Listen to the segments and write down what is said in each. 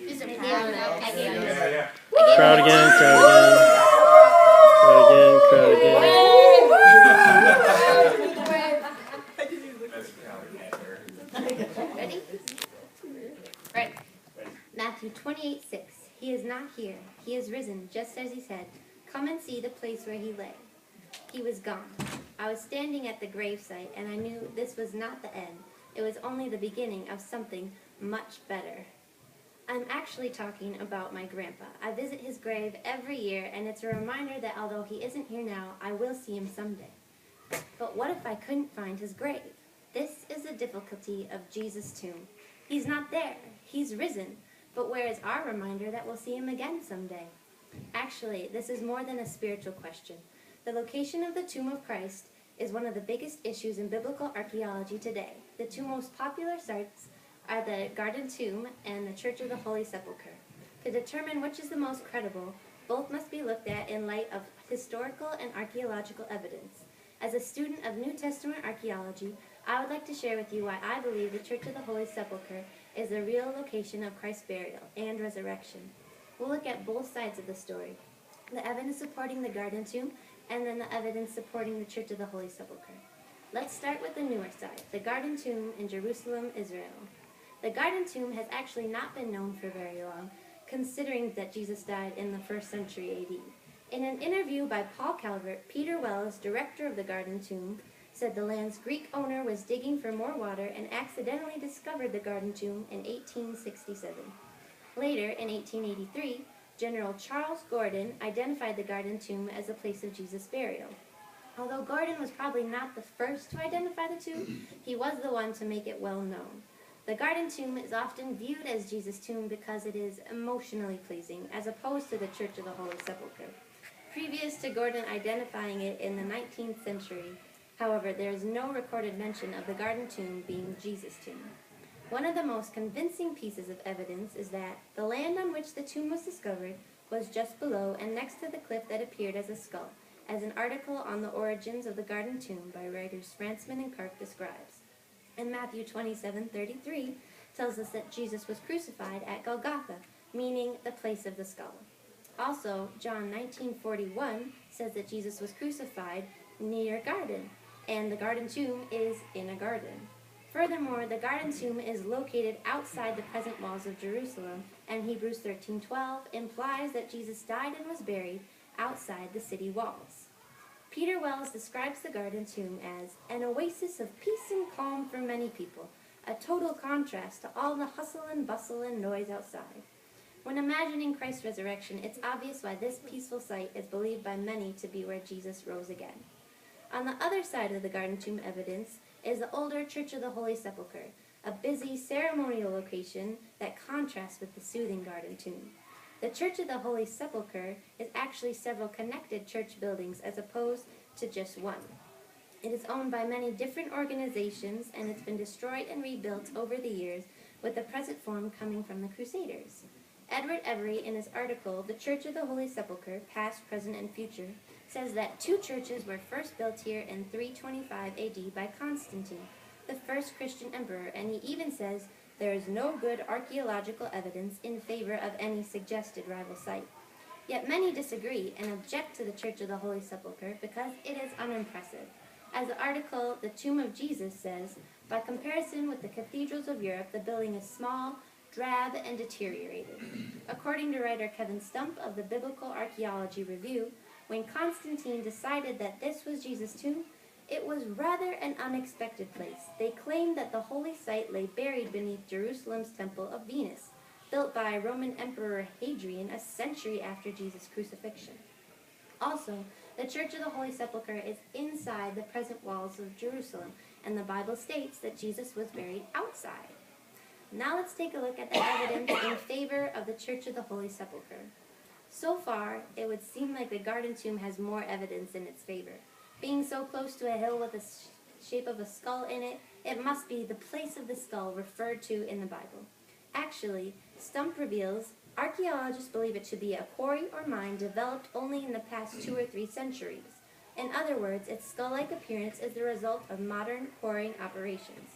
Is it proud? Yeah. Crowd again, crowd again. Crowd again, crowd again. Ready? Right. Matthew 28:6. He is not here. He is risen, just as he said. Come and see the place where he lay. He was gone. I was standing at the gravesite, and I knew this was not the end. It was only the beginning of something much better. I'm actually talking about my grandpa. I visit his grave every year, and it's a reminder that although he isn't here now, I will see him someday. But what if I couldn't find his grave? This is the difficulty of Jesus' tomb. He's not there. He's risen. But where is our reminder that we'll see him again someday? Actually, this is more than a spiritual question. The location of the tomb of Christ is one of the biggest issues in biblical archaeology today. The two most popular sites are the Garden Tomb and the Church of the Holy Sepulchre. To determine which is the most credible, both must be looked at in light of historical and archaeological evidence. As a student of New Testament archaeology, I would like to share with you why I believe the Church of the Holy Sepulchre is the real location of Christ's burial and resurrection. We'll look at both sides of the story, the evidence supporting the Garden Tomb and then the evidence supporting the Church of the Holy Sepulchre. Let's start with the newer side, the Garden Tomb in Jerusalem, Israel. The Garden Tomb has actually not been known for very long, considering that Jesus died in the 1st century AD. In an interview by Paul Calvert, Peter Wells, director of the Garden Tomb, said the land's Greek owner was digging for more water and accidentally discovered the Garden Tomb in 1867. Later, in 1883, General Charles Gordon identified the Garden Tomb as the place of Jesus' burial. Although Gordon was probably not the first to identify the tomb, he was the one to make it well known. The Garden Tomb is often viewed as Jesus' tomb because it is emotionally pleasing, as opposed to the Church of the Holy Sepulchre. Previous to Gordon identifying it in the 19th century, however, there is no recorded mention of the Garden Tomb being Jesus' tomb. One of the most convincing pieces of evidence is that the land on which the tomb was discovered was just below and next to the cliff that appeared as a skull, as an article on the origins of the Garden Tomb by writers Frantzman and Karp describes. And Matthew 27:33 tells us that Jesus was crucified at Golgotha, meaning the place of the skull. Also, John 19:41 says that Jesus was crucified near a garden, and the Garden Tomb is in a garden. Furthermore, the Garden Tomb is located outside the present walls of Jerusalem, and Hebrews 13:12 implies that Jesus died and was buried outside the city walls. Peter Wells describes the Garden Tomb as an oasis of peace and calm for many people, a total contrast to all the hustle and bustle and noise outside. When imagining Christ's resurrection, it's obvious why this peaceful site is believed by many to be where Jesus rose again. On the other side of the Garden Tomb evidence is the older Church of the Holy Sepulchre, a busy ceremonial location that contrasts with the soothing Garden Tomb. The Church of the Holy Sepulchre is actually several connected church buildings as opposed to just one. It is owned by many different organizations, and it's been destroyed and rebuilt over the years, with the present form coming from the Crusaders. Edward Every, in his article, The Church of the Holy Sepulchre, Past, Present, and Future, says that two churches were first built here in 325 AD by Constantine, the first Christian emperor, and he even says there is no good archaeological evidence in favor of any suggested rival site. Yet many disagree and object to the Church of the Holy Sepulchre because it is unimpressive. As the article, The Tomb of Jesus, says, by comparison with the cathedrals of Europe, the building is small, drab, and deteriorated. According to writer Kevin Stump of the Biblical Archaeology Review, when Constantine decided that this was Jesus' tomb, it was rather an unexpected place. They claimed that the holy site lay buried beneath Jerusalem's Temple of Venus, built by Roman Emperor Hadrian a century after Jesus' crucifixion. Also, the Church of the Holy Sepulchre is inside the present walls of Jerusalem, and the Bible states that Jesus was buried outside. Now let's take a look at the evidence in favor of the Church of the Holy Sepulchre. So far, it would seem like the Garden Tomb has more evidence in its favor. Being so close to a hill with the shape of a skull in it, it must be the place of the skull referred to in the Bible. Actually, Stump reveals archaeologists believe it to be a quarry or mine developed only in the past 2 or 3 centuries. In other words, its skull-like appearance is the result of modern quarrying operations.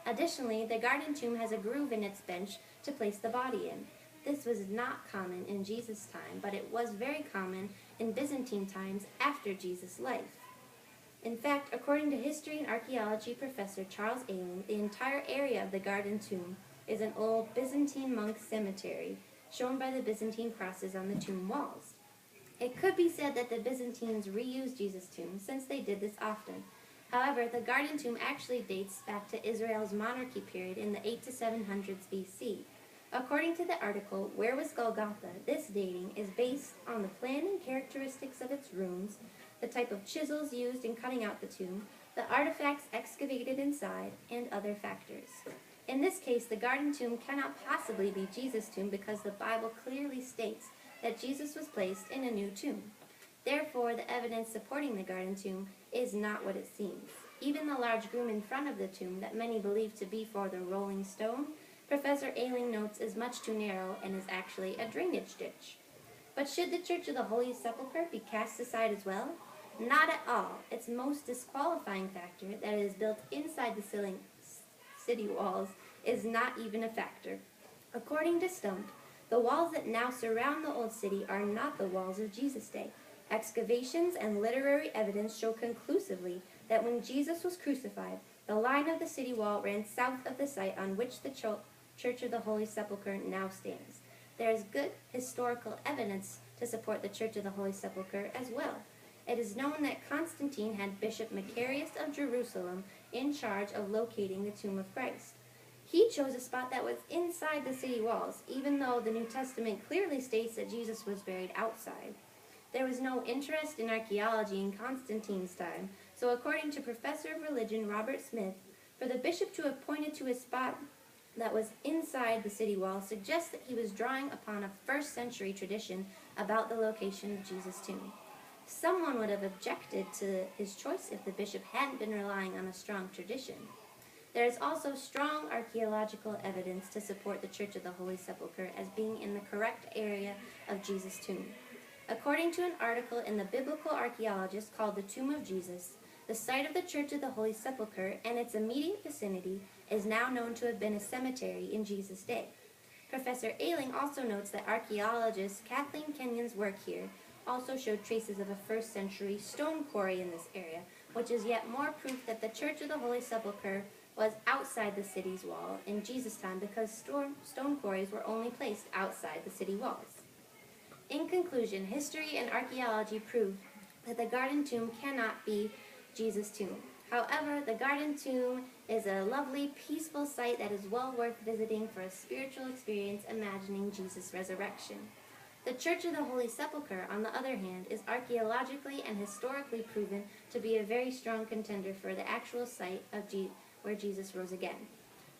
Additionally, the Garden Tomb has a groove in its bench to place the body in. This was not common in Jesus' time, but it was very common in Byzantine times after Jesus' life. In fact, according to history and archaeology professor Charles Ayling, the entire area of the Garden Tomb is an old Byzantine monk cemetery, shown by the Byzantine crosses on the tomb walls. It could be said that the Byzantines reused Jesus' tomb, since they did this often. However, the Garden Tomb actually dates back to Israel's monarchy period in the 8 to 700s BC. According to the article, Where Was Golgotha?, this dating is based on the plan and characteristics of its rooms, the type of chisels used in cutting out the tomb, the artifacts excavated inside, and other factors. In this case, the Garden Tomb cannot possibly be Jesus' tomb because the Bible clearly states that Jesus was placed in a new tomb. Therefore, the evidence supporting the Garden Tomb is not what it seems. Even the large room in front of the tomb that many believe to be for the rolling stone, Professor Ayling notes is much too narrow and is actually a drainage ditch. But should the Church of the Holy Sepulchre be cast aside as well? Not at all. Its most disqualifying factor, that it is built inside the city walls, is not even a factor. According to Stump, the walls that now surround the old city are not the walls of Jesus' day. Excavations and literary evidence show conclusively that when Jesus was crucified, the line of the city wall ran south of the site on which the Church of the Holy Sepulchre now stands. There is good historical evidence to support the Church of the Holy Sepulchre as well. It is known that Constantine had Bishop Macarius of Jerusalem in charge of locating the tomb of Christ. He chose a spot that was inside the city walls, even though the New Testament clearly states that Jesus was buried outside. There was no interest in archaeology in Constantine's time, so according to Professor of Religion Robert Smith, for the bishop to have pointed to a spot that was inside the city wall suggests that he was drawing upon a first-century tradition about the location of Jesus' tomb. Someone would have objected to his choice if the bishop hadn't been relying on a strong tradition. There is also strong archaeological evidence to support the Church of the Holy Sepulchre as being in the correct area of Jesus' tomb. According to an article in the Biblical Archaeologist called The Tomb of Jesus, the site of the Church of the Holy Sepulchre and its immediate vicinity is now known to have been a cemetery in Jesus' day. Professor Ayling also notes that archaeologist Kathleen Kenyon's work here also showed traces of a first-century stone quarry in this area, which is yet more proof that the Church of the Holy Sepulchre was outside the city's wall in Jesus' time because stone quarries were only placed outside the city walls. In conclusion, history and archaeology prove that the Garden Tomb cannot be Jesus' tomb. However, the Garden Tomb is a lovely, peaceful site that is well worth visiting for a spiritual experience imagining Jesus' resurrection. The Church of the Holy Sepulchre, on the other hand, is archaeologically and historically proven to be a very strong contender for the actual site of where Jesus rose again.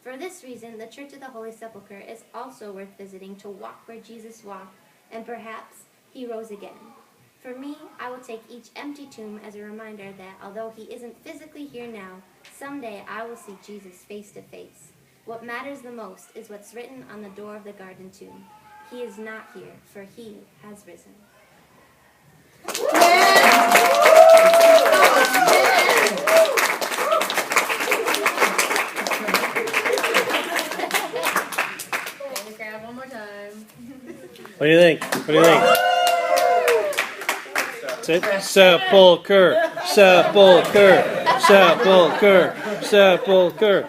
For this reason, the Church of the Holy Sepulchre is also worth visiting to walk where Jesus walked, and perhaps he rose again. For me, I will take each empty tomb as a reminder that although he isn't physically here now, someday I will see Jesus face to face. What matters the most is what's written on the door of the Garden Tomb. He is not here, for he has risen. One more time. What do you think? What do you think? Sepulchre, sepulchre, sepulchre, sepulchre.